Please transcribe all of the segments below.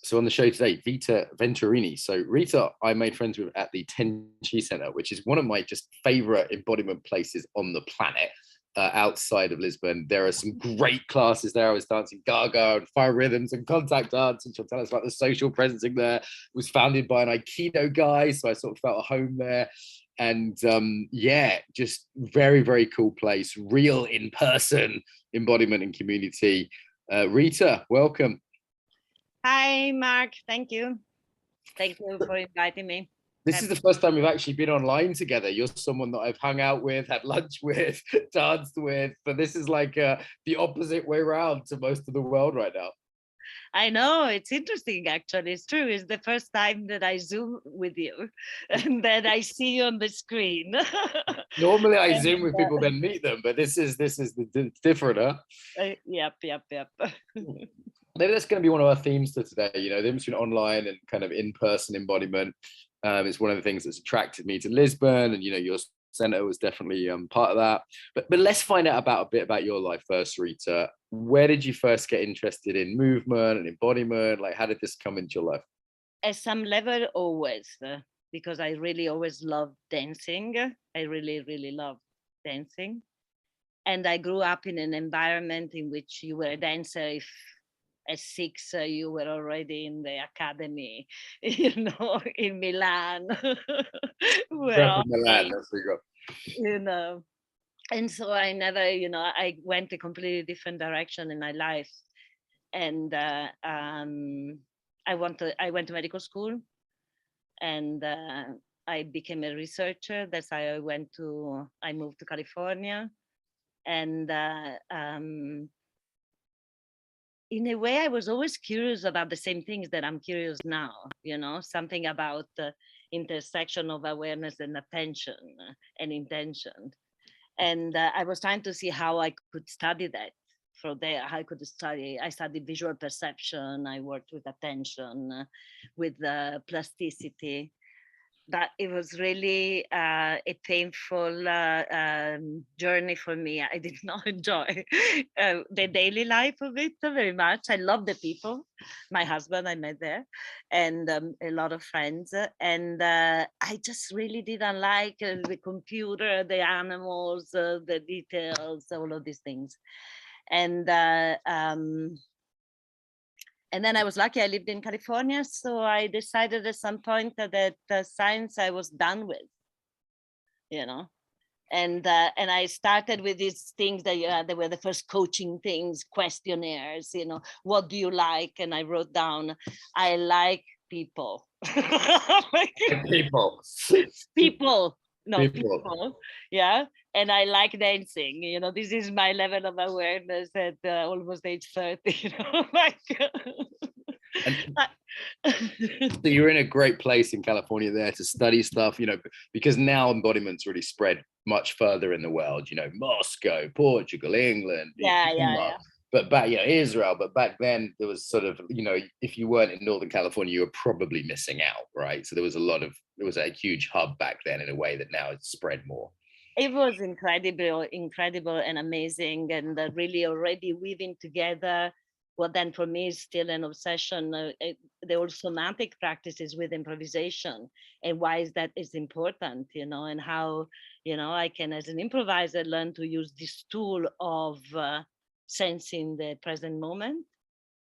So on the show today, Rita Venturini. So Rita, I made friends with at the Tenchi Centre, which is one of my just favorite embodiment places on the planet. Outside of Lisbon, there are some great classes there. I was dancing Gaga and Fire Rhythms and Contact Dance, and she'll tell us about the social presencing there. It was founded by an Aikido guy, so I sort of felt at home there. And yeah, just very, very cool place, real in-person embodiment and community. Rita, welcome. Hi, Mark. Thank you. Thank you for inviting me. This is the first time we've actually been online together. You're someone that I've hung out with, had lunch with, danced with, but this is like the opposite way around to most of the world right now. I know, it's interesting, actually. It's true. It's the first time that I Zoom with you and then I see you on the screen. Normally I Zoom with people, then meet them, but this is different, huh? Yep. Maybe that's going to be one of our themes for today, the difference between online and kind of in-person embodiment. It's one of the things that's attracted me to Lisbon, and your center was definitely part of that. But let's find out a bit about your life first, Rita. Where did you first get interested in movement and embodiment? Like, how did this come into your life? At some level, always, because I really always loved dancing. I really, really loved dancing. And I grew up in an environment in which you were a dancer. If at 6, you were already in the academy, in Milan. Milan, that's where you go. And so I never, I went a completely different direction in my life. And I went to medical school, and I became a researcher. That's how I moved to California. And in a way, I was always curious about the same things that I'm curious now, something about the intersection of awareness and attention and intention. And I was trying to see how I could study that from there. I studied visual perception. I worked with attention, with plasticity. But it was really a painful journey for me. I did not enjoy the daily life of it very much. I love the people. My husband I met there, and a lot of friends. And I just really didn't like the computer, the animals, the details, all of these things. And then I was lucky, I lived in California. So I decided at some point that science I was done with, And I started with these things that they were the first coaching things, questionnaires, what do you like? And I wrote down, I like people. People. No, people. Yeah. And I like dancing. This is my level of awareness at almost age 30. So you're in a great place in California there to study stuff, because now embodiment's really spread much further in the world, Moscow, Portugal, England. Yeah. But back, Israel, but back then there was sort of, if you weren't in Northern California, you were probably missing out, right? So there was a huge hub back then in a way that now it's spread more. It was incredible and amazing, and really already weaving together what then for me is still an obsession, the old somatic practices with improvisation, and why is that is important, and how, I can, as an improviser, learn to use this tool of sensing the present moment.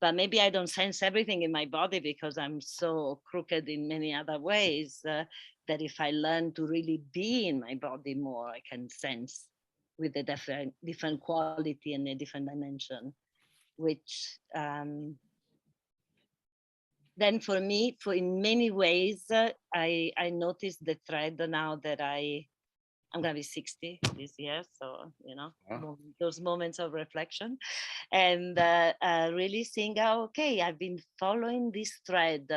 But maybe I don't sense everything in my body because I'm so crooked in many other ways, that if I learn to really be in my body more, I can sense with a different quality and a different dimension, which then for me, in many ways, I noticed the thread now that I'm going to be 60 this year. So, those moments of reflection, and really seeing how, okay, I've been following this thread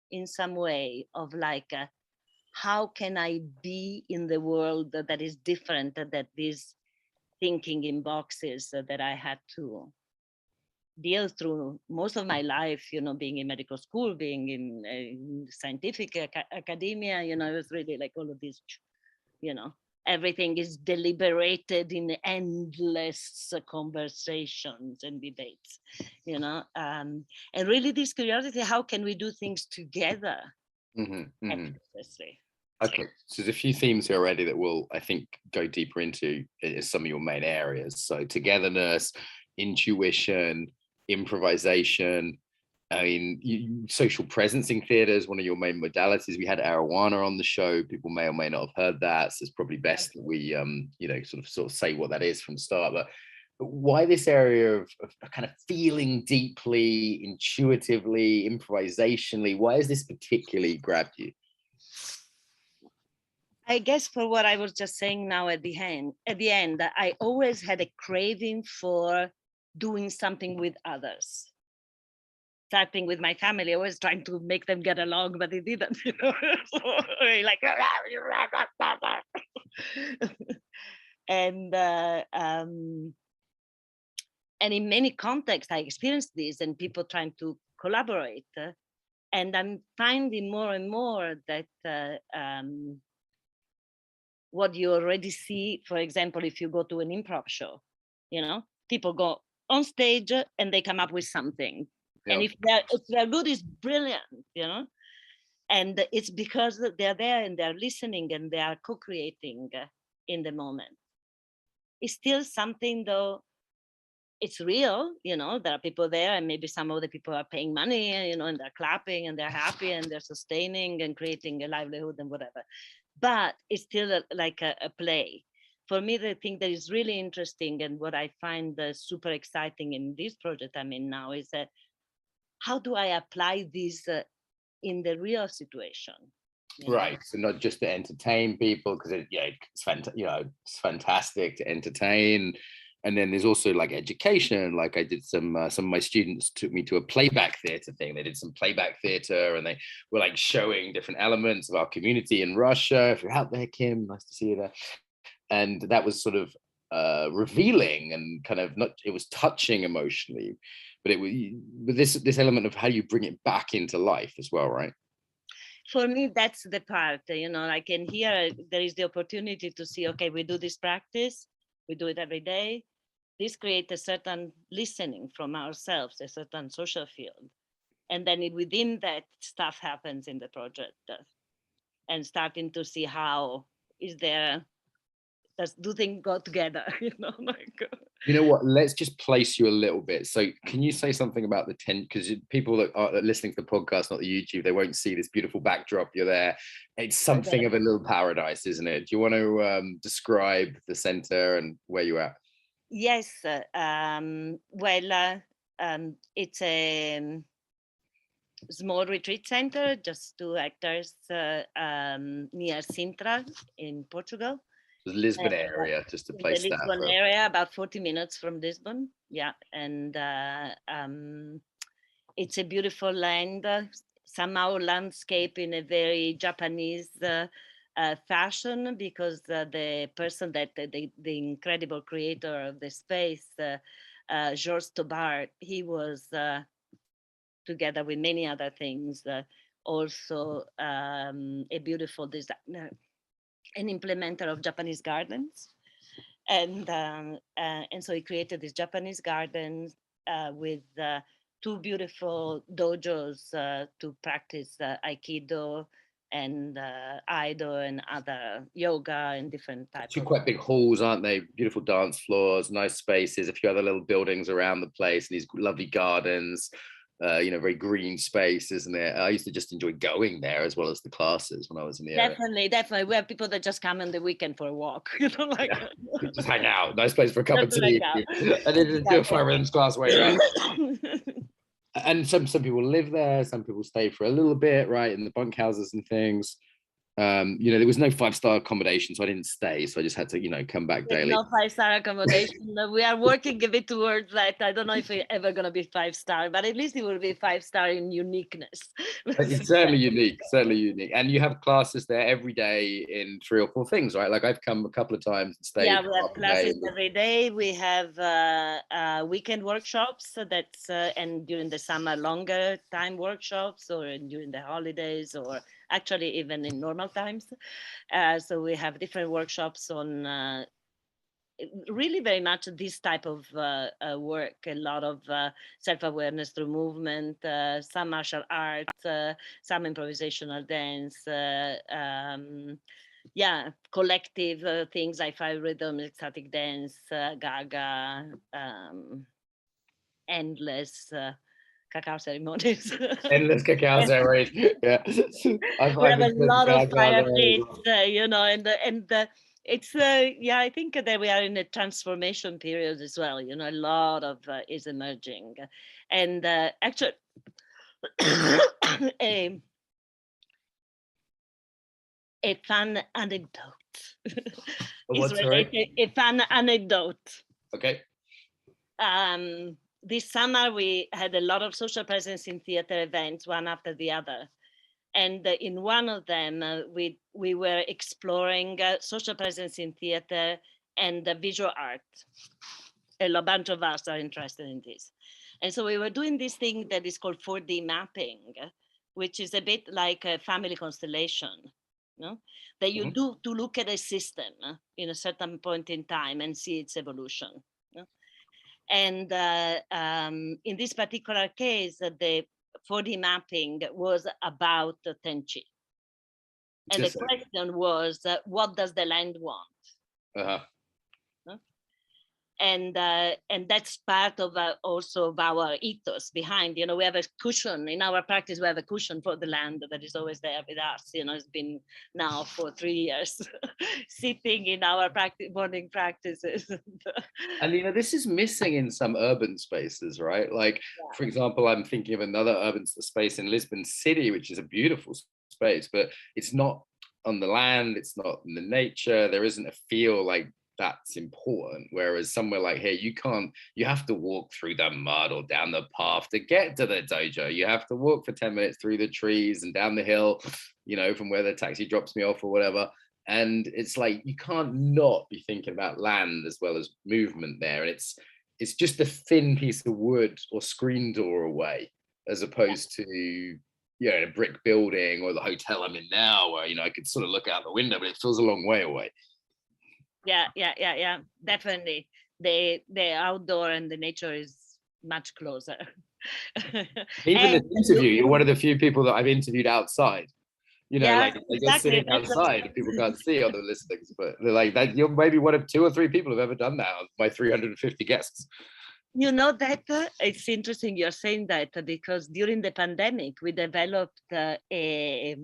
in some way of like, how can I be in the world that is different than this thinking in boxes that I had to deal through most of my life, being in medical school, being in scientific academia, it was really like all of this, everything is deliberated in endless conversations and debates, and really this curiosity, how can we do things together effortlessly? Okay, so there's a few themes here already that we'll, I think, go deeper into as some of your main areas. So togetherness, intuition, improvisation. I mean, social presence in theatre is one of your main modalities. We had Arowana on the show. People may or may not have heard that. So it's probably best that we, sort of say what that is from the start. But why this area of kind of feeling deeply, intuitively, improvisationally? Why has this particularly grabbed you? I guess for what I was just saying now at the end, I always had a craving for doing something with others. Starting with my family, I was trying to make them get along, but they didn't. So, like, and in many contexts, I experienced this, and people trying to collaborate. And I'm finding more and more that what you already see, for example, if you go to an improv show, people go on stage and they come up with something. Yep. And if they're good, it's brilliant, and it's because they're there and they're listening and they are co-creating in the moment. It's still something, though, it's real, there are people there, and maybe some of the people are paying money, and they're clapping and they're happy and they're sustaining and creating a livelihood and whatever. But it's still like a play. For me, the thing that is really interesting and what I find super exciting in this project I'm in now is that how do I apply this in the real situation? Right. So not just to entertain people, because it's fantastic to entertain. And then there's also like education. Like I did some of my students took me to a playback theater thing. They did some playback theater and they were like showing different elements of our community in Russia. If you're out there, Kim, nice to see you there. And that was sort of revealing and kind of it was touching emotionally, but it was with this element of how you bring it back into life as well, right? For me, that's the part, I can hear there is the opportunity to see, okay, we do this practice, we do it every day. This creates a certain listening from ourselves, a certain social field. And then within that, stuff happens in the project and starting to see how do things go together, You know what? Let's just place you a little bit. So can you say something about the tent? Because people that are listening to the podcast, not the YouTube, they won't see this beautiful backdrop. You're there. It's something of a little paradise, isn't it? Do you want to describe the center and where you're at? Yes. It's a small retreat center, just 2 hectares near Sintra in Portugal. The Lisbon area, just to place that. The Lisbon area, about 40 minutes from Lisbon. Yeah, and it's a beautiful land, somehow landscape in a very Japanese fashion, because the person that the incredible creator of the space, Georges Tobar, he was together with many other things, also a beautiful designer, an implementer of Japanese gardens, and so he created these Japanese gardens with 2 beautiful dojos to practice Aikido and Aido and other yoga and different types. 2 quite big halls, aren't they? Beautiful dance floors, nice spaces, a few other little buildings around the place, and these lovely gardens. Very green space, isn't it? I used to just enjoy going there as well as the classes when I was in the area. Definitely. We have people that just come on the weekend for a walk, just hang out. Nice place for a cup of tea. And then just do a 5 rhythms class where you're at. And some people live there, some people stay for a little bit, right, in the bunkhouses and things. There was no 5-star accommodation, so I didn't stay. So I just had to, come back daily. No 5-star accommodation. We are working a bit towards that. I don't know if it's ever going to be 5-star, but at least it will be 5-star in uniqueness. It's certainly unique. And you have classes there every day in 3 or 4 things, right? Like I've come a couple of times and stayed. Yeah, we have classes every day. We have weekend workshops. So and during the summer, longer time workshops, or during the holidays, or actually even in normal times. So we have different workshops on really very much this type of work, a lot of self-awareness through movement, some martial arts, some improvisational dance, collective things like five rhythm, ecstatic dance, gaga, endless cacao ceremonies. Endless cacao ceremonies. Yeah. We have a been to lot of cacao fire ceremonies as pits, well. and it's I think that we are in a transformation period as well. A lot of is emerging, and actually, a, a fun anecdote is What, sorry? related. A fun anecdote. Okay. This summer we had a lot of social presence in theater events, one after the other. And in one of them, we were exploring social presence in theater and visual art. A bunch of us are interested in this. And so we were doing this thing that is called 4D mapping, which is a bit like a family constellation, that you do to look at a system in a certain point in time and see its evolution. And in this particular case, the 4D mapping was about Tenchi. And the question was, what does the land want? Uh-huh. And that's part of also of our ethos behind, we have a cushion in our practice. We have a cushion for the land that is always there with us. It's been now for 3 years sitting in our morning practices. And this is missing in some urban spaces, right? Like, for example, I'm thinking of another urban space in Lisbon City, which is a beautiful space, but it's not on the land, it's not in the nature. There isn't a feel like that's important. Whereas somewhere like here, you have to walk through the mud or down the path to get to the dojo. You have to walk for 10 minutes through the trees and down the hill, from where the taxi drops me off or whatever. And it's like, you can't not be thinking about land as well as movement there. And it's just a thin piece of wood or screen door away, as opposed to, a brick building or the hotel I'm in now, where, I could sort of look out the window, but it feels a long way away. Yeah, definitely. The outdoor and the nature is much closer. Even this interview, you're one of the few people that I've interviewed outside. Like you're sitting outside and people can't see other listeners, but they're like that. You're maybe one of 2 or 3 people who've ever done that of my 350 guests. That it's interesting you're saying that, because during the pandemic we developed a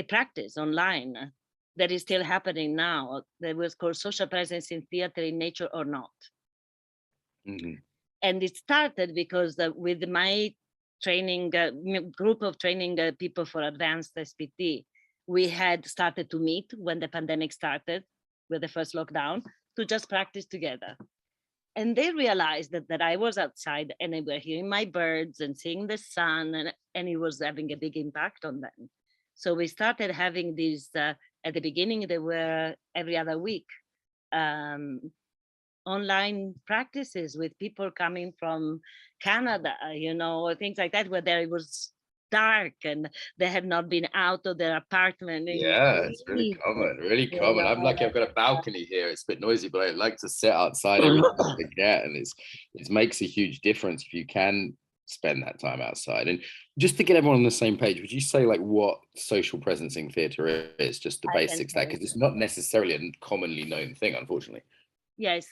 practice online that is still happening now, that was called Social Presence in Theater in Nature or Not. Mm-hmm. And it started because with my training group of training people for advanced SPT, we had started to meet when the pandemic started with the first lockdown to just practice together. And they realized that I was outside and they were hearing my birds and seeing the sun, and it was having a big impact on them. So we started having these, at the beginning, they were every other week, online practices with people coming from Canada, or things like that, where there it was dark and they had not been out of their apartment. It's really common. I'm lucky I've got a balcony here. It's a bit noisy, but I like to sit outside every time I get, and it makes a huge difference if you can spend that time outside. And just to get everyone on the same page, would you say like what social presence in theatre is, just the basics, that because it's not necessarily a commonly known thing, unfortunately? Yes.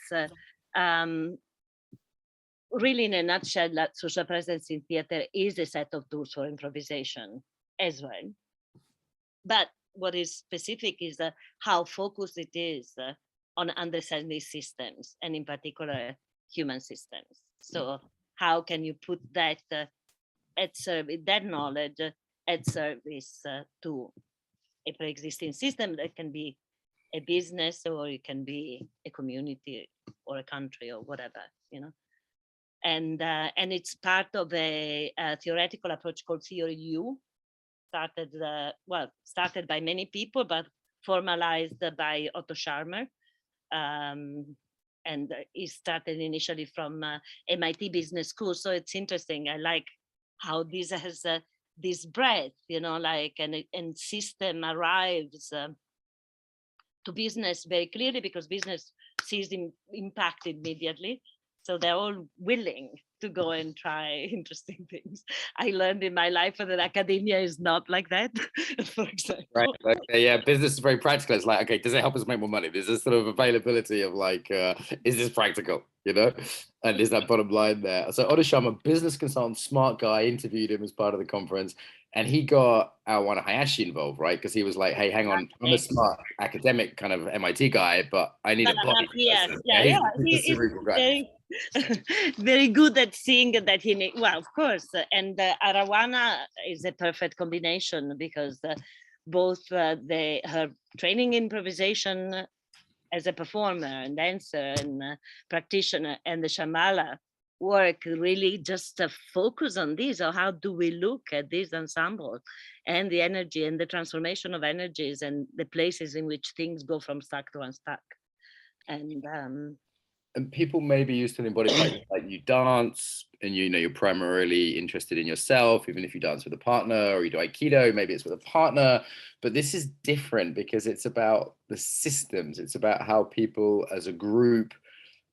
Really, in a nutshell, that social presence in theatre is a set of tools for improvisation as well. But what is specific is how focused it is on understanding systems, and in particular, human systems. So how can you put that at service, that knowledge at service to a pre-existing system that can be a business, or it can be a community or a country or whatever, And it's part of a theoretical approach called Theory U, started by many people, but formalized by Otto Scharmer. And it started initially from MIT Business School. So it's interesting. I like how this has this breath, like, and system arrives to business very clearly, because business sees impact immediately. So they're all willing to go and try interesting things. I learned in my life that academia is not like that, for example. Right. Okay. Yeah. Business is very practical. It's like, okay, does it help us make more money? There's this sort of availability of like, is this practical? And is that bottom line there? So Odisham, a business consultant, smart guy, interviewed him as part of the conference, and he got Awana Hayashi involved, right? Because he was like, hey, hang on, I'm a smart academic kind of MIT guy, but I need a body. Yes, yeah, he's he's a cerebral guy. very, very good at seeing that he needs. Well, of course, and Arawana is a perfect combination, because both her training improvisation as a performer and dancer and practitioner, and the Shamala work really just focus on this, or how do we look at this ensemble and the energy and the transformation of energies and the places in which things go from stuck to unstuck. And people may be used to an embodied practice, like you dance and you're primarily interested in yourself, even if you dance with a partner, or you do Aikido, maybe it's with a partner. But this is different because it's about the systems. It's about how people as a group,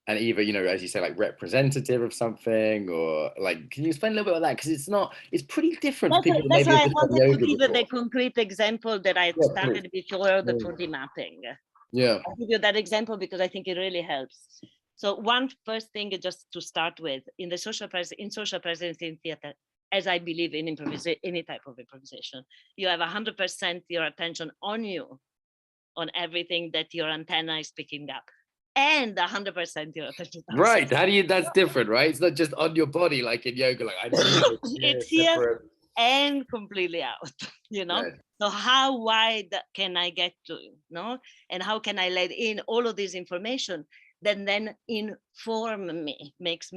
and either, as you say, like representative of something, or like, can you explain a little bit about that? Because it's pretty different for people. That's maybe why I wanted to give before. the concrete example that I started before, the 4D mapping. Yeah. I'll give you that example because I think it really helps. So one first thing, just to start with, in social presence in theater, as I believe in any type of improvisation, you have 100% your attention on you, on everything that your antenna is picking up, and 100% your attention. Right. That's different, right? It's not just on your body like in yoga, like it's here and completely out, Right. So how wide can I get to, and how can I let in all of this information that then inform me, makes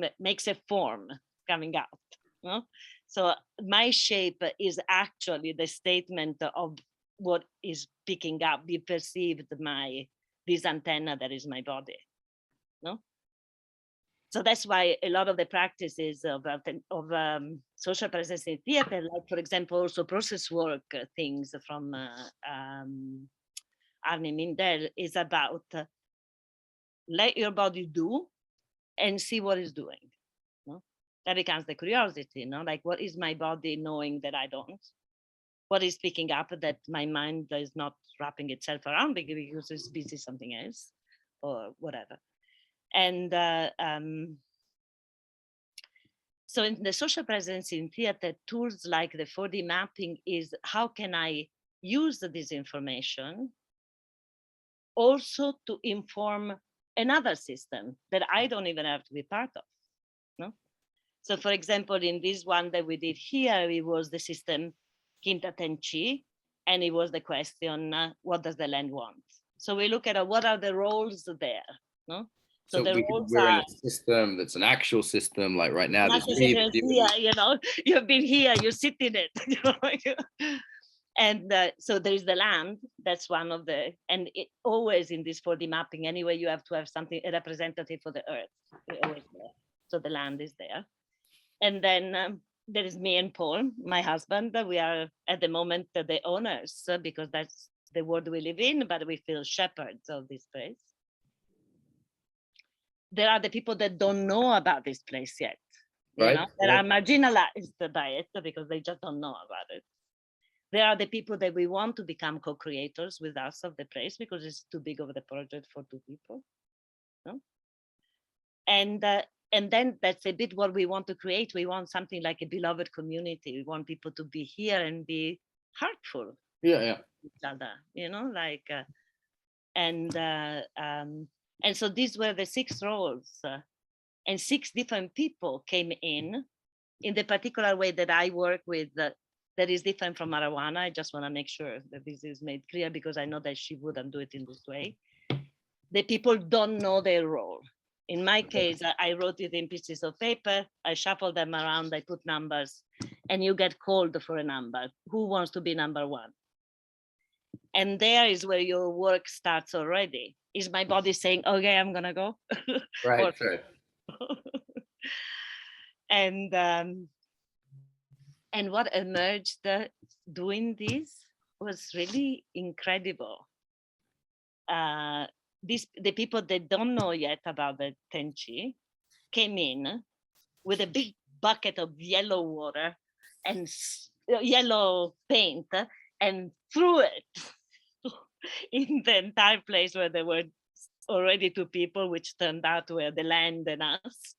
a form coming out. So my shape is actually the statement of what is picking up, be perceived this antenna that is my body. So that's why a lot of the practices of social presence in theater, like, for example, also process work things from Arne Mindel, is about let your body do and see what it's doing. That becomes the curiosity, like, what is my body knowing that I don't? What is picking up that my mind is not wrapping itself around because it's busy something else or whatever. And so in the social presence in theater, tools like the 4D mapping is how can I use this information also to inform another system that I don't even have to be part of. So for example, in this one that we did here, it was the system Kinta Tenchi, and it was the question, what does the land want? So we look at what are the roles there, So we're in a system that's an actual system, like right now. You've been here, you sit in it. And so there is the land. That's one of the, and it always in this 4D mapping, anyway, you have to have something, a representative for the earth. Always there. So the land is there. And then there is me and Paul, my husband. We are at the moment the owners, because that's the world we live in, but we feel shepherds of this place. There are the people that don't know about this place yet, that are marginalized by it because they just don't know about it. There are the people that we want to become co-creators with us of the place because it's too big of the project for two people. And then that's a bit what we want to create. We want something like a beloved community. We want people to be here and be heartful. Yeah. Each other, and so these were the 6 roles, and 6 different people came in the particular way that I work with. That is different from Arawana. I just want to make sure that this is made clear because I know that she wouldn't do it in this way. The people don't know their role. In my case, I wrote it in pieces of paper. I shuffle them around. I put numbers, and you get called for a number. Who wants to be number 1? And there is where your work starts already. Is my body saying, okay, I'm going to go? Right, sure. And And what emerged doing this was really incredible. The people that don't know yet about the Tenchi came in with a big bucket of yellow water and yellow paint and threw it in the entire place where there were already two people, which turned out were the land and us,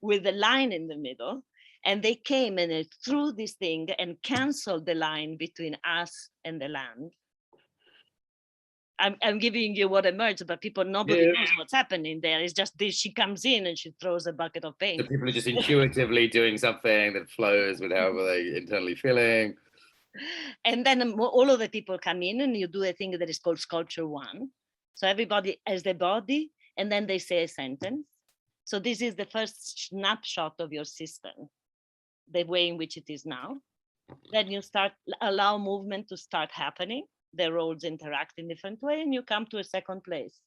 with the line in the middle. And they came and they threw this thing and canceled the line between us and the land. I'm giving you what emerged, but nobody knows what's happening there. It's just this, she comes in and she throws a bucket of paint. So people are just intuitively doing something that flows with however they're internally feeling. And then all of the people come in and you do a thing that is called sculpture one. So everybody has the body and then they say a sentence. So this is the first snapshot of your system, the way in which it is now. Then you allow movement to start happening. The roles interact in different way and you come to a second place.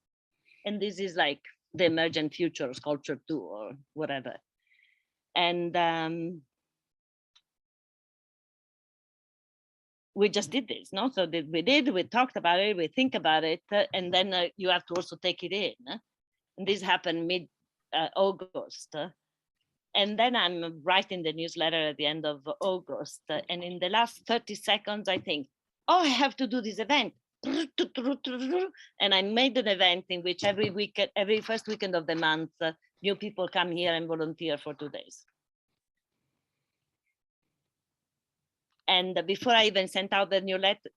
And this is like the emergent future, sculpture 2 or whatever. And we just did this, no? So we talked about it, we think about it, and then you have to also take it in. And this happened mid-August. And then I'm writing the newsletter at the end of August. And in the last 30 seconds, I think, oh, I have to do this event. And I made an event in which every first weekend of the month, new people come here and volunteer for 2 days. And before I even sent out the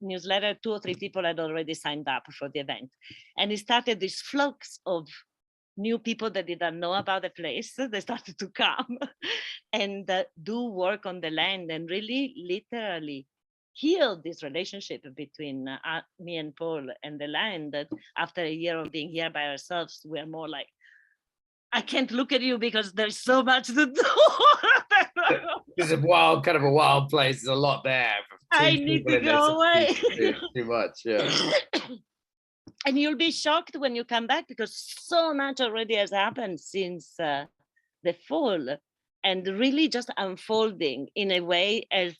newsletter, 2 or 3 people had already signed up for the event. And it started this flux of new people that didn't know about the place. They started to come and do work on the land and really literally heal this relationship between me and Paul and the land. That after a year of being here by ourselves, we're more like, I can't look at you because there's so much to do. This is a wild place. There's a lot there. I need to go away. Too much, yeah. And you'll be shocked when you come back because so much already has happened since the fall, and really just unfolding in a way as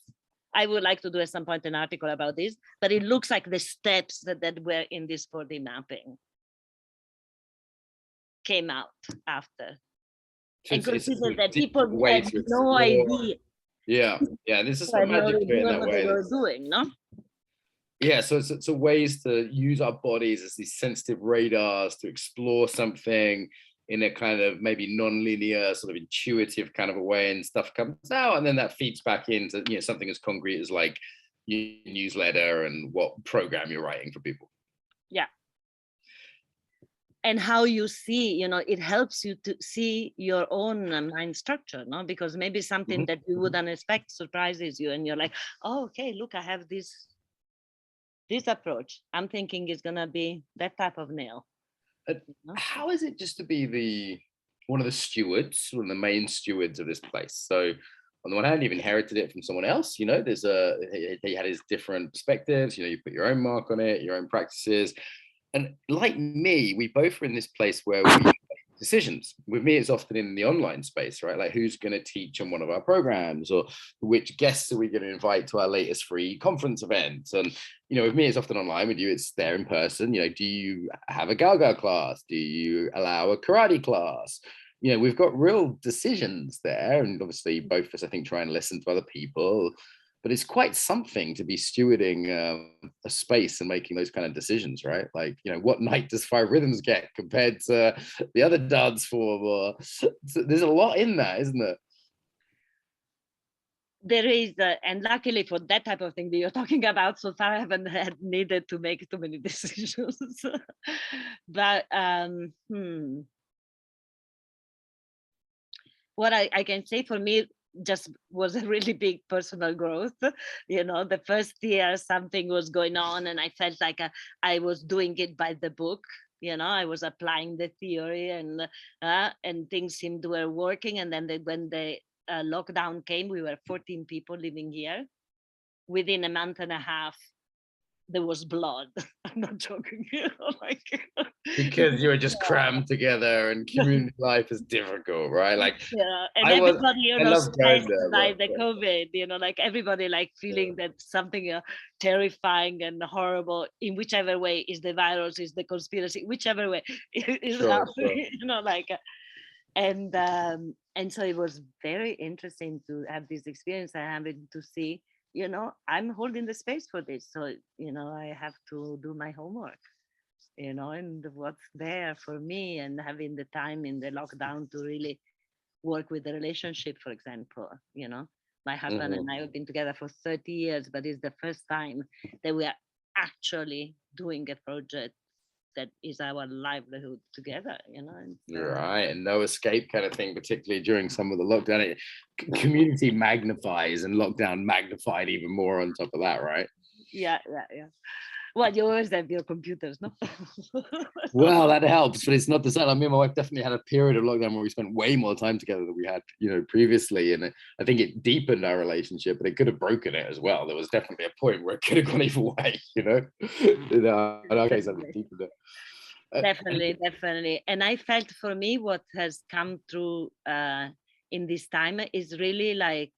I would like to do at some point an article about this, but it looks like the steps that were in this 4D mapping came out after. So and consider that people had no idea. Yeah, this is the magic of it in that way. They were doing, no? Yeah, so it's a ways to use our bodies as these sensitive radars to explore something in a kind of maybe non-linear, sort of intuitive kind of a way, and stuff comes out, and then that feeds back into something as concrete as like your newsletter and what program you're writing for people. Yeah. And how you see, it helps you to see your own mind structure, no? Because maybe something that you wouldn't expect surprises you, and you're like, oh, okay, look, I have this approach. I'm thinking it's gonna be that type of nail. How is it just to be one of the stewards, one of the main stewards of this place? So on the one hand, you've inherited it from someone else. He had his different perspectives. You put your own mark on it, your own practices. And like me, we both are in this place where we make decisions. With me, it's often in the online space, right? Like who's going to teach on one of our programs, or which guests are we going to invite to our latest free conference event? And, with me, it's often online. With you, it's there in person. Do you have a Gaga class? Do you allow a karate class? We've got real decisions there. And obviously both of us, I think, try and listen to other people. But it's quite something to be stewarding a space and making those kind of decisions, right? Like, what night does 5 Rhythms get compared to the other dance form? There's a lot in that, isn't there? There is, and luckily for that type of thing that you're talking about, so far I haven't had needed to make too many decisions. But what I can say for me just was a really big personal growth. The first year something was going on and I felt like I was doing it by the book. I was applying the theory and things seemed to were working. And then when the lockdown came, we were 14 people living here. Within a month and a half, there was blood. I'm not joking. Like, Because you were just crammed together and community life is difficult, right? Like yeah, and everybody, I love going stressed there, by the but COVID, like everybody like feeling that something terrifying and horrible in whichever way is the virus, is the conspiracy, whichever way is sure, happening, like, and so it was very interesting to have this experience and having to see, I'm holding the space for this. So, I have to do my homework, and what's there for me, and having the time in the lockdown to really work with the relationship, for example. My husband Mhm. and I have been together for 30 years, but it's the first time that we are actually doing a project that is our livelihood together, and Right, and no escape kind of thing, particularly during some of the lockdown. Community magnifies and lockdown magnified even more on top of that, right? yeah, yeah, yeah. Well, you always have your computers, no? Well, that helps, but it's not the same. I mean, my wife definitely had a period of lockdown where we spent way more time together than we had, previously, and I think it deepened our relationship, but it could have broken it as well. There was definitely a point where it could have gone either way, In our case, I think it deepened it. Definitely, definitely. And I felt, for me, what has come through in this time is really like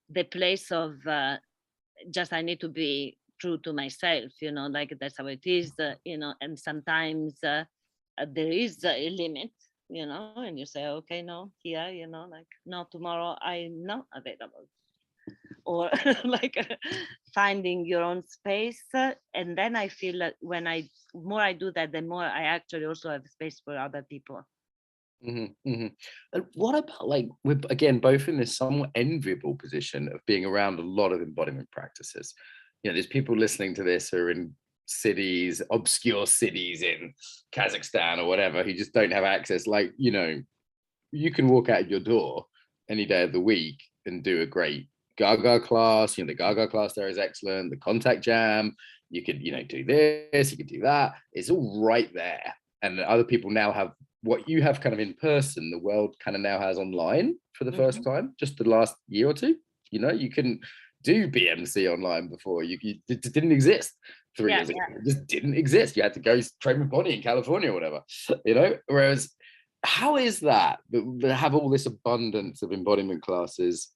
the place of just, I need to be true to myself, like that's how it is, and sometimes there is a limit, and you say, okay, no, here, like, no, tomorrow I'm not available. Or like finding your own space. And then I feel that when more I do that, the more I actually also have space for other people. And what about, like, we're again both in this somewhat enviable position of being around a lot of embodiment practices. There's people listening to this who are in cities, obscure cities in Kazakhstan or whatever, who just don't have access. Like, you can walk out your door any day of the week and do a great Gaga class. The Gaga class there is excellent. The contact jam, you could, do this, you could do that. It's all right there. And other people now have what you have kind of in person, the world kind of now has online for the first Mhm. time, just the last year or two. You couldn't do BMC online before. It didn't exist 3 years ago. Yeah. It just didn't exist. You had to go train with Bonnie in California or whatever, Whereas, how is that have all this abundance of embodiment classes?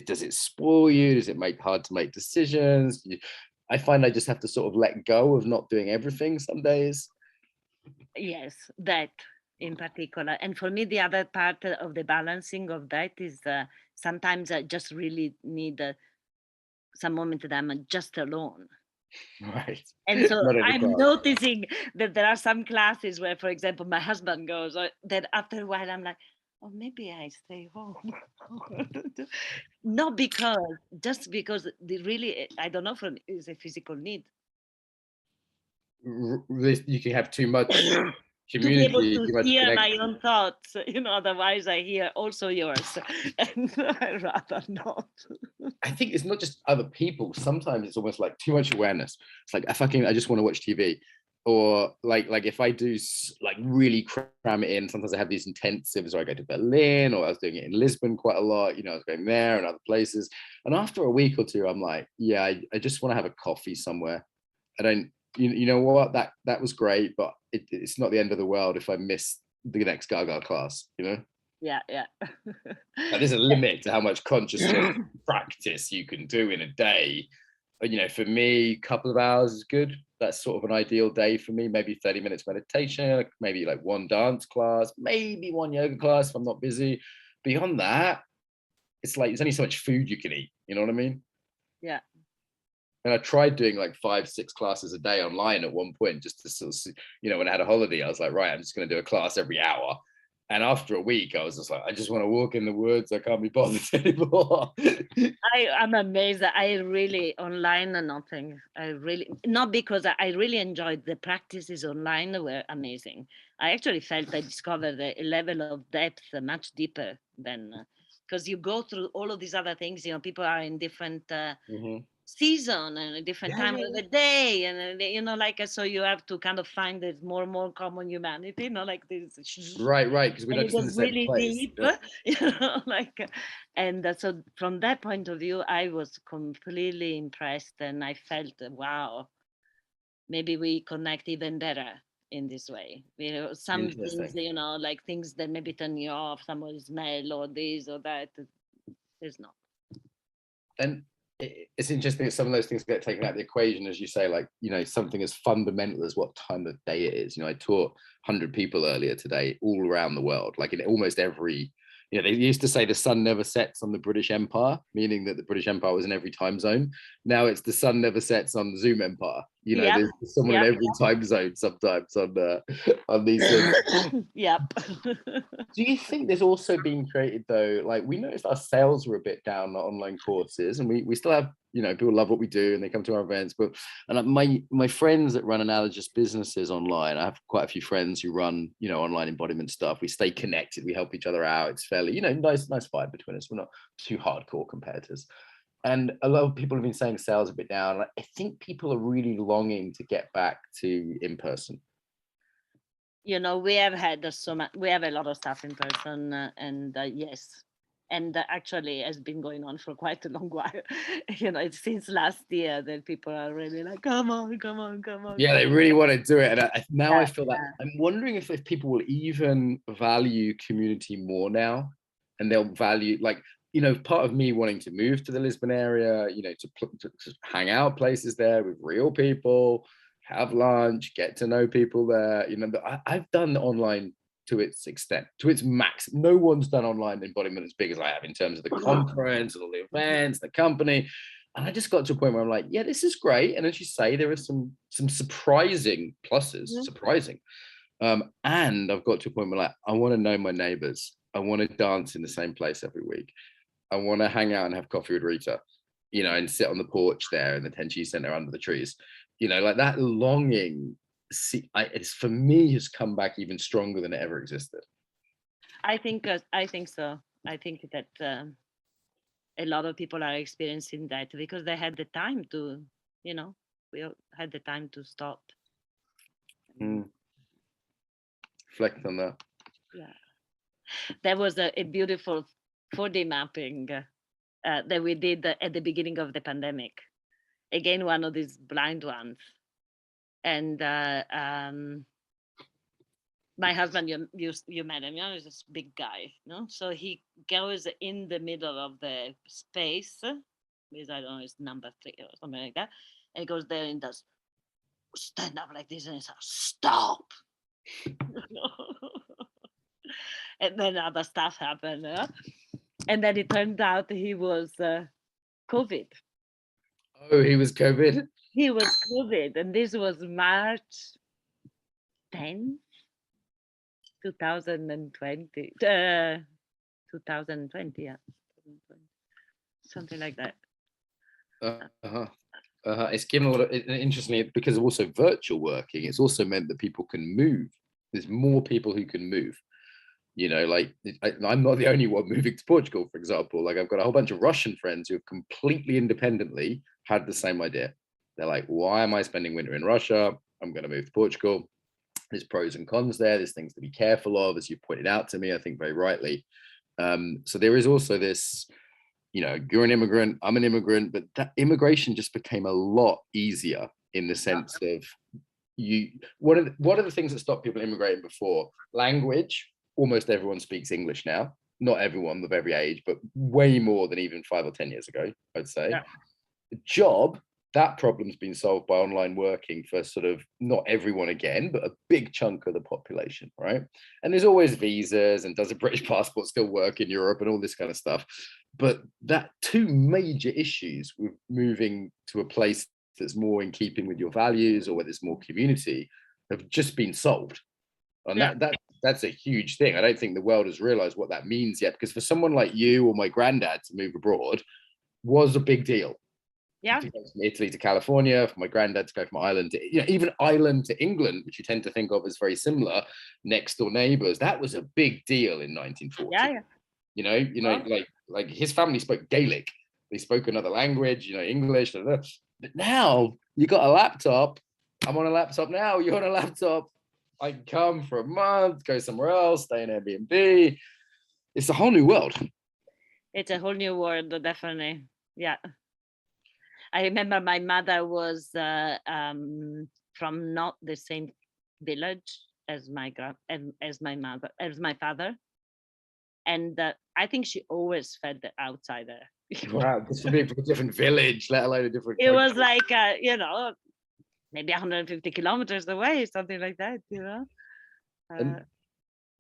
Does it spoil you? Does it make hard to make decisions? I find I just have to sort of let go of not doing everything some days. Yes, that in particular. And for me, the other part of the balancing of that is sometimes I just really need some moment that I'm just alone. Right. And so Not in a I'm class. noticing that there are some classes where, for example, my husband goes, that after a while I'm like, oh, maybe I stay home. Not because, just because really, I don't know, for me, it's a physical need. You can have too much To be able community, to too much hear my connection. own thoughts, otherwise I hear also yours. And I'd rather not. I think it's not just other people. Sometimes it's almost like too much awareness. It's like I just want to watch TV, or like if I do like really cram it in. Sometimes I have these intensives, or I go to Berlin, or I was doing it in Lisbon quite a lot. I was going there and other places. And after a week or two, I'm like, yeah, I just want to have a coffee somewhere. I don't. You know what? That was great, but it's not the end of the world if I miss the next Gaga class. Yeah. Like, there's a limit to how much consciousness practice you can do in a day. But, for me, a couple of hours is good. That's sort of an ideal day for me. Maybe 30 minutes meditation, maybe like one dance class, maybe one yoga class if I'm not busy. Beyond that, it's like there's only so much food you can eat. You know what I mean? Yeah. And I tried doing like 5-6 classes a day online at one point, just to sort of, when I had a holiday, I was like, right, I'm just going to do a class every hour. And after a week, I was just like, I just want to walk in the woods. I can't be bothered anymore. I'm amazed. I really online nothing. I really, not because I really enjoyed the practices online, were amazing. I actually felt I discovered a level of depth much deeper than, because you go through all of these other things. People are in different Mhm. season and a different time of the day, and you know, like so you have to kind of find this more and more common humanity, you know, like this. Right, because we're And not it just in the goes same really place. deep, Yeah. you know, like, and so from that point of view, I was completely impressed, and I felt, wow, maybe we connect even better in this way. You know, some things, Interesting. you know, like things that maybe turn you off, somebody's smell or this or that, there's not. And it's interesting that some of those things get taken out of the equation, as you say, like, you know, something as fundamental as what time of day it is. You know, I taught 100 people earlier today all around the world, like in almost every, you know, they used to say the sun never sets on the British Empire, meaning that the British Empire was in every time zone. Now it's the sun never sets on the Zoom Empire. You know, Yep. there's someone in every time zone sometimes on these things. Yep. Do you think there's also been created, though, like we noticed our sales were a bit down on online courses, and we still have, you know, people love what we do and they come to our events, but and my friends that run analogous businesses online, I have quite a few friends who run, you know, online embodiment stuff. We stay connected, we help each other out. It's fairly, you know, nice vibe between us. We're not too hardcore competitors. And a lot of people have been saying sales a bit down. Like, I think people are really longing to get back to in person. You know, we have had so much, we have a lot of stuff in person, and yes, and actually has been going on for quite a long while. You know, it's since last year that people are really like, come on, come on, come on. Yeah, come they on. really want to do it. And now Yeah, I feel that I'm wondering if people will even value community more now, and they'll value, like, you know, part of me wanting to move to the Lisbon area, you know, to hang out places there with real people, have lunch, get to know people there. You know, I've done online to its extent, to its max. No one's done online embodiment as big as I have in terms of the conference and all the events, the company. And I just got to a point where I'm like, yeah, this is great. And as you say, there are some surprising pluses, Mhm. surprising. And I've got to a point where, like, I want to know my neighbors. I want to dance in the same place every week. I want to hang out and have coffee with Rita, you know, and sit on the porch there in the Tenchi Centre under the trees. You know, like that longing, it's for me has come back even stronger than it ever existed. I think so. I think that a lot of people are experiencing that because they had the time to, you know, we all had the time to stop. Reflect on that. Yeah, there was a beautiful 4D mapping that we did at the beginning of the pandemic. Again, one of these blind ones. And my husband, you met him, you know, he's this big guy, you know? So he goes in the middle of the space, because I don't know, it's number 3 or something like that. And he goes there and does stand up like this and he says, stop. And then other stuff happened. And then it turned out he was COVID. Oh, he was COVID? He was COVID. And this was March 10th, 2020. 2020, yeah. Something like that. It's given a lot of, interestingly, because of also virtual working, it's also meant that people can move. There's more people who can move. You know, like I'm not the only one moving to Portugal, for example. Like I've got a whole bunch of Russian friends who have completely independently had the same idea. They're like, why am I spending winter in Russia? I'm going to move to Portugal. There's pros and cons there. There's things to be careful of, as you pointed out to me, I think very rightly. So there is also this, you know, you're an immigrant, I'm an immigrant, but that immigration just became a lot easier in the sense of one of the things that stopped people immigrating before, language. Almost everyone speaks English now. Not everyone of every age, but way more than even 5 or 10 years ago, I'd say. Yeah. The job, that problem's been solved by online working for sort of not everyone again, but a big chunk of the population, right? And there's always visas and does a British passport still work in Europe and all this kind of stuff. But that two major issues with moving to a place that's more in keeping with your values or where there's more community have just been solved. And Yeah. that's a huge thing. I don't think the world has realized what that means yet, because for someone like you or my granddad to move abroad was a big deal. Yeah. To go from Italy to California, for my granddad to go from Ireland to, you know, even Ireland to England, which you tend to think of as very similar, next door neighbors, that was a big deal in 1940. Yeah. You know, like his family spoke Gaelic. they spoke another language, English. Blah, blah. But now you got a laptop. I'm on a laptop now. You're on a laptop. I can come for a month, go somewhere else, stay in Airbnb. It's a whole new world. It's a whole new world, definitely. Yeah. I remember my mother was from not the same village as my father, and I think she always fed the outsider. Wow, this would be from a different village, let alone a different It country. was like maybe 150 kilometers away, something like that.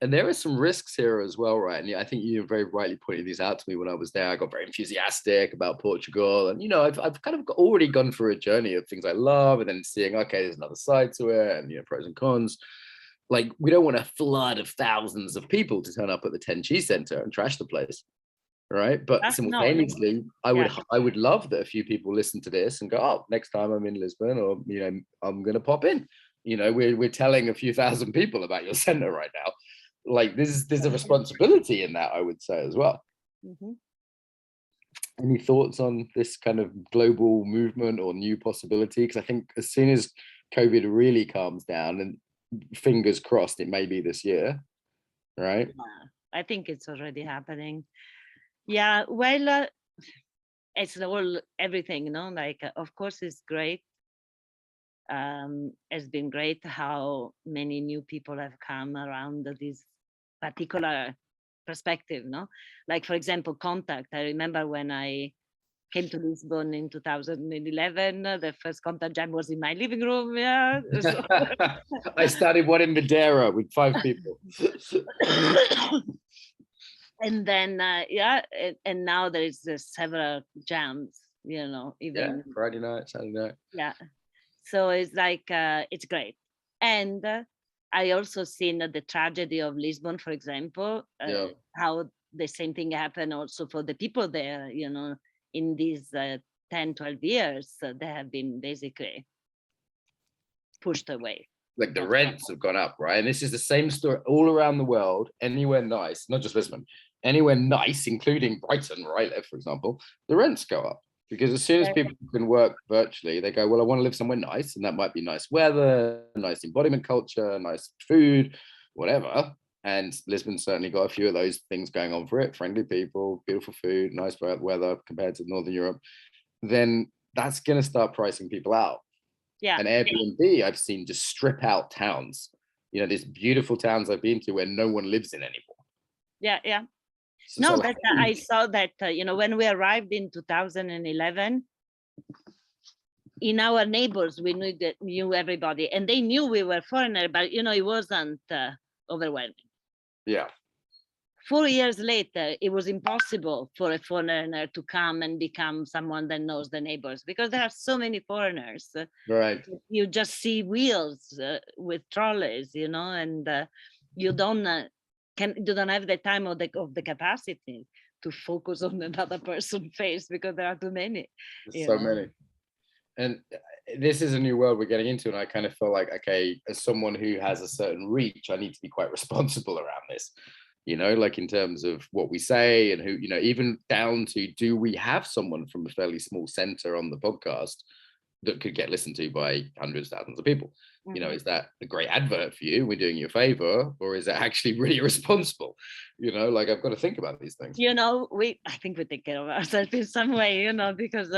And there are some risks here as well, right? And I think you very rightly pointed these out to me when I was there. I got very enthusiastic about Portugal, and I've kind of already gone through a journey of things I love, and then seeing, okay, there's another side to it, and pros and cons. Like, we don't want a flood of thousands of people to turn up at the Tenchi Centre and trash the place, right? But simultaneously, I would love that a few people listen to this and go, oh, next time I'm in Lisbon, or I'm gonna pop in. We're telling a few thousand people about your centre right now. Like, there's a responsibility in that, I would say, as well. Mm-hmm. Any thoughts on this kind of global movement or new possibility? Because I think as soon as COVID really calms down, and fingers crossed it may be this year, right? I think it's already happening. Yeah, well, it's everything, like, of course it's great. It's been great how many new people have come around this particular perspective, like, for example, contact. I remember when I came to Lisbon in 2011, the first contact jam was in my living room. Yeah. So. I started one in Madeira with 5 people. And then, and now there is several jams, even Friday night, Saturday night. Yeah. So it's like, it's great. And I also seen the tragedy of Lisbon, for example, how the same thing happened also for the people there, in these 10, 12 years, they have been basically pushed away. Like, the rents have gone up, right? And this is the same story all around the world, anywhere nice, not just Lisbon, anywhere nice, including Brighton, where I live, for example, the rents go up. Because as soon as people can work virtually, they go, well, I want to live somewhere nice, and that might be nice weather, nice embodiment culture, nice food, whatever. And Lisbon's certainly got a few of those things going on for it. Friendly people, beautiful food, nice weather compared to Northern Europe. Then that's going to start pricing people out. Yeah. And Airbnb, I've seen just strip out towns. These beautiful towns I've been to where no one lives in anymore. Yeah, yeah. No, I saw that, when we arrived in 2011, in our neighbors, we knew everybody, and they knew we were foreigner, but, it wasn't overwhelming. Yeah. 4 years later, it was impossible for a foreigner to come and become someone that knows the neighbors, because there are so many foreigners. Right. You just see wheels with trolleys, and you don't have the time or the capacity to focus on another person's face, because there are too many. So many. And this is a new world we're getting into, and I kind of feel like, okay, as someone who has a certain reach, I need to be quite responsible around this. Like, in terms of what we say, and who, even down to, do we have someone from a fairly small center on the podcast that could get listened to by hundreds, thousands of people? Mm-hmm. Is that a great advert for you? We're doing you a favor, or is it actually really irresponsible? Like, I've got to think about these things. I think we take care of ourselves in some way, because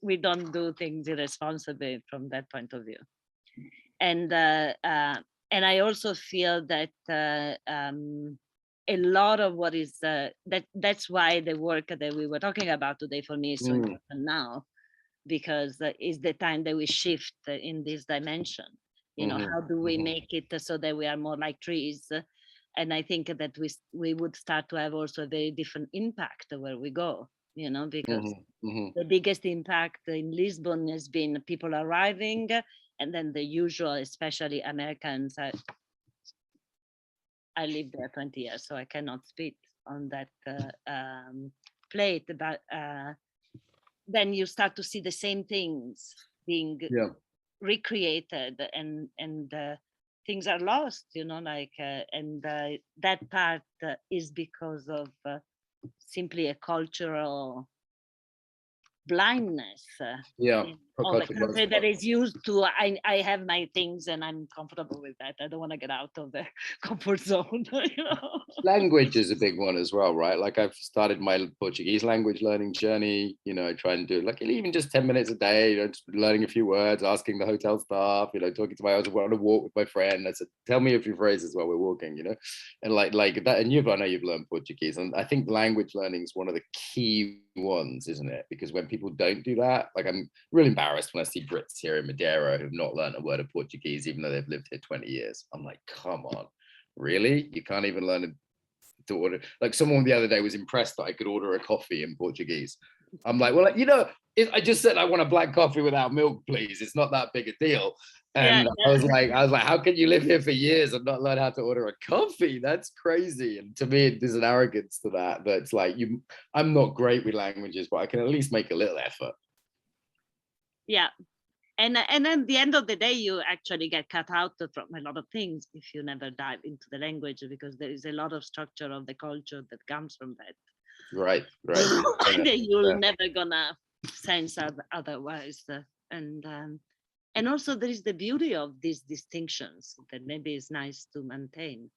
we don't do things irresponsibly from that point of view. And I also feel that a lot of what is that's why the work that we were talking about today for me is so important now, because it's the time that we shift in this dimension. How do we make it so that we are more like trees? And I think that we would start to have also a very different impact where we go, because the biggest impact in Lisbon has been people arriving, and then the usual, especially Americans. I lived there 20 years, so I cannot speak on that plate. But then you start to see the same things being recreated, and things are lost, and that part is because of simply a cultural blindness Yeah, on the cultural blind country that spot. is used to I have my things and I'm comfortable with that. I don't want to get out of the comfort zone. You know? Language is a big one as well, right? Like I've started my Portuguese language learning journey, try and do like even just 10 minutes a day, just learning a few words, asking the hotel staff, talking to I was on a walk with my friend. I said, tell me a few phrases while we're walking, and like that. And I know you've learned Portuguese, and I think language learning is one of the key ones, isn't it? Because when people don't do that, like I'm really embarrassed when I see Brits here in Madeira who've not learned a word of Portuguese, even though they've lived here 20 years. I'm like, come on, really? You can't even learn to order. Like someone the other day was impressed that I could order a coffee in Portuguese. I'm like, well, I just said I want a black coffee without milk, please. It's not that big a deal. Yeah, And yeah. I was like, how can you live here for years and not learn how to order a coffee? That's crazy. And to me, there's an arrogance to that. But it's like I'm not great with languages, but I can at least make a little effort. Yeah. And at the end of the day, you actually get cut out from a lot of things if you never dive into the language, because there is a lot of structure of the culture that comes from that. Right. That you're never gonna sense otherwise. And also there is the beauty of these distinctions that maybe is nice to maintain.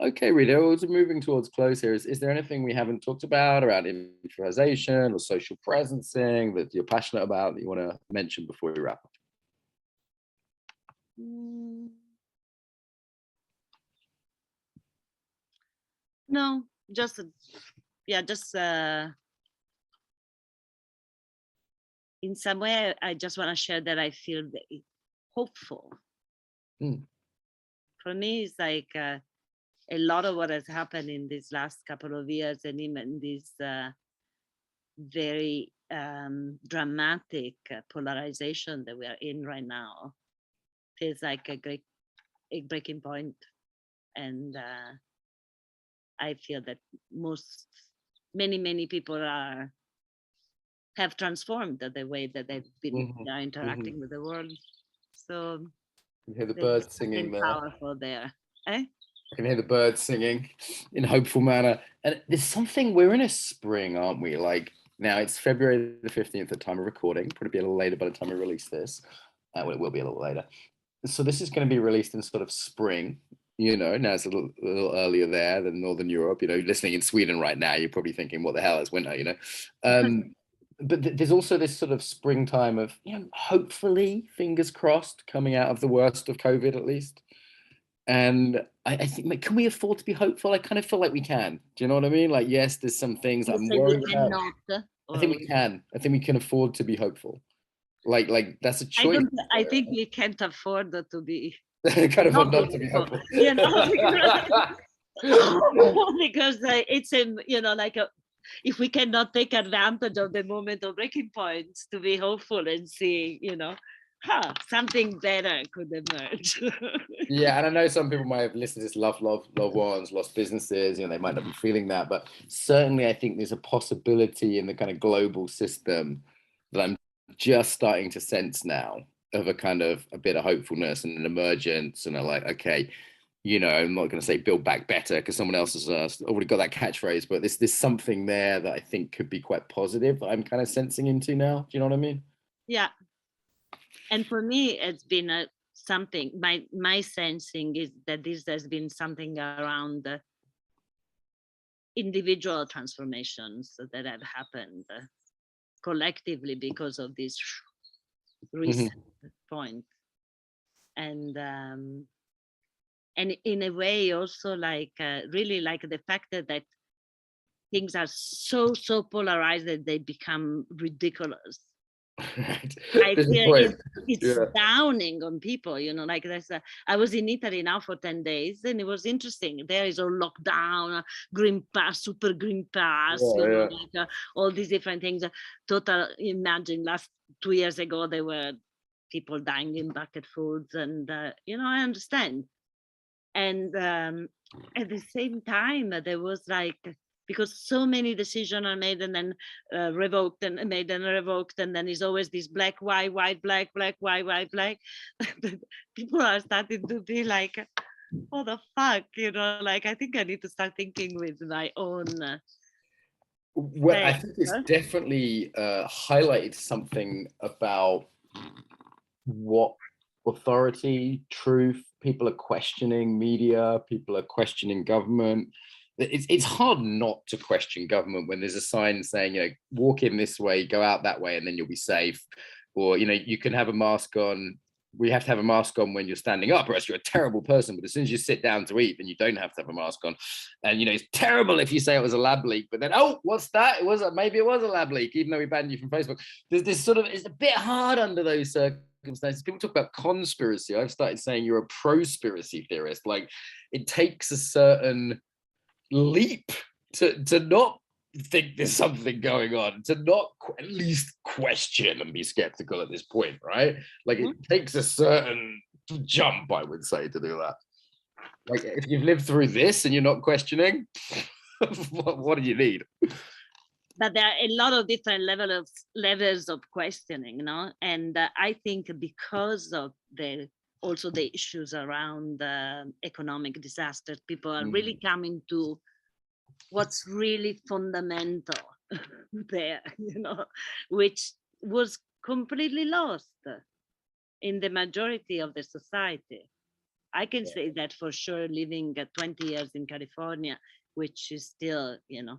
Okay, Rita, we're moving towards close here. Is there anything we haven't talked about around improvisation or social presencing that you're passionate about that you want to mention before we wrap up? No, just in some way, I just want to share that I feel hopeful. For me, it's like a lot of what has happened in these last couple of years, and even this very dramatic polarization that we are in right now, feels like a breaking point. And I feel that many people have transformed the way that they've been interacting with the world. So you hear the birds singing there. Powerful there. Eh? I can hear the birds singing in a hopeful manner. And there's something, we're in a spring, aren't we? Like now it's February the 15th at the time of recording, probably be a little later by the time we release this. Well, it will be a little later. So this is going to be released in sort of spring. Now it's a little earlier there than Northern Europe. Listening in Sweden right now, you're probably thinking, what the hell is winter, But there's also this sort of springtime of, hopefully, fingers crossed, coming out of the worst of COVID at least. And I think, can we afford to be hopeful? I kind of feel like we can. Do you know what I mean? Like, yes, there's some things I'm worried about. I think we can. I think we can afford to be hopeful. Like that's a choice. I think we can't afford to be kind of not to be hopeful. Because it's if we cannot take advantage of the moment of breaking points to be hopeful and see, something better could emerge. Yeah, and I know some people might have listened to this, loved ones, lost businesses, they might not be feeling that, but certainly I think there's a possibility in the kind of global system that I'm just starting to sense now of a kind of a bit of hopefulness and an emergence, and like, okay, I'm not going to say build back better because someone else has already got that catchphrase, but there's something there that I think could be quite positive. I'm kind of sensing into now. Do you know what I mean? Yeah. And for me, it's been something, my sensing is that this has been something around individual transformations that have happened collectively because of this recent point. And in a way also really like the fact that things are so polarized that they become ridiculous. Right. I feel it's downing on people, like this. I was in Italy now for 10 days and it was interesting. There is a lockdown, green pass, super green pass, all these different things. Imagine last 2 years ago, there were people dying in bucket foods and, I understand. And at the same time, there was because so many decisions are made and then revoked and made and revoked, and then there's always this black, white, black, white, black. People are starting to be like, what the fuck, I think I need to start thinking with my own Well, I think it's definitely highlighted something about what authority, truth, people are questioning media, people are questioning government. It's hard not to question government when there's a sign saying, you know, walk in this way, go out that way, and then you'll be safe. Or, you know, you can have a mask on. We have to have a mask on when you're standing up, or else you're a terrible person. But as soon as you sit down to eat, then you don't have to have a mask on. And, you know, it's terrible if you say it was a lab leak, but then, oh, what's that? Maybe it was a lab leak, even though we banned you from Facebook. There's this sort of, it's a bit hard under those circumstances. People talk about conspiracy. I've started saying you're a prospiracy theorist. Like, it takes a certain leap to not think there's something going on, to not at least question and be skeptical at this point, right? Like, it takes a certain jump, I would say, to do that. Like, if you've lived through this and you're not questioning, what do you need? But there are a lot of different levels of questioning, you know? And I think because of also the issues around economic disasters, people are really coming to what's really fundamental there, you know, which was completely lost in the majority of the society. I can say that for sure, living 20 years in California, which is still, you know,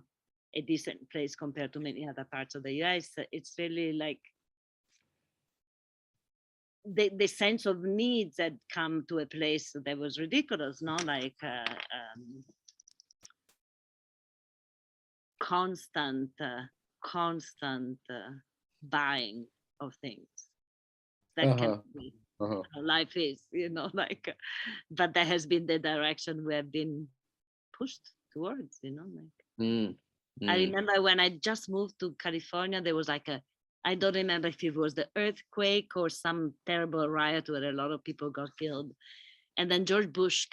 a decent place compared to many other parts of the US, it's really like the sense of needs had come to a place that was ridiculous, no? Like constant buying of things. That can be how life is, you know, like, but that has been the direction we have been pushed towards, you know, like. I remember when I just moved to California, there was like I don't remember if it was the earthquake or some terrible riot where a lot of people got killed. And then George Bush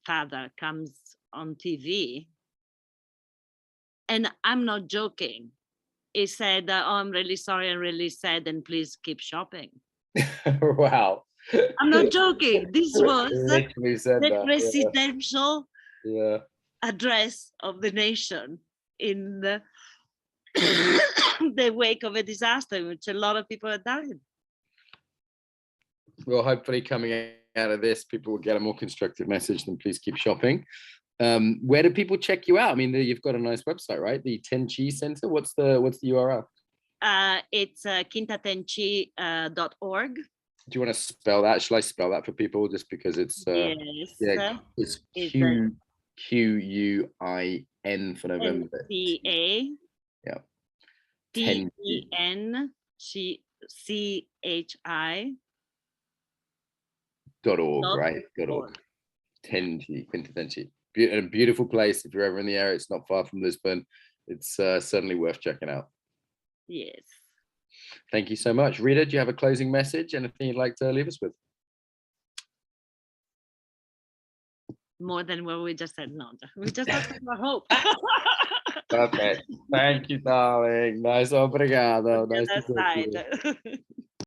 father comes on TV. And I'm not joking. He said, oh, I'm really sorry, I'm really sad, and please keep shopping. Wow. I'm not joking. This was the presidential address of the nation in the wake of a disaster in which a lot of people have died. Well, hopefully coming out of this, people will get a more constructive message than please keep shopping. Where do people check you out? I mean, you've got a nice website, right? The Tenchi Centre. What's the URL? It's quintatenchi.org. Do you want to spell that? Shall I spell that for people? Just because it's it's QUIN for November. NCA. Yeah. TENCHI.org, right? .org. Tenchi, Quintatenchi. A beautiful place. If you're ever in the area, it's not far from Lisbon. It's certainly worth checking out. Yes. Thank you so much. Rita, do you have a closing message? Anything you'd like to leave us with? More than what we just said. No, we just talked about hope. Okay. Thank you, darling. Nice. Obrigado. Nice to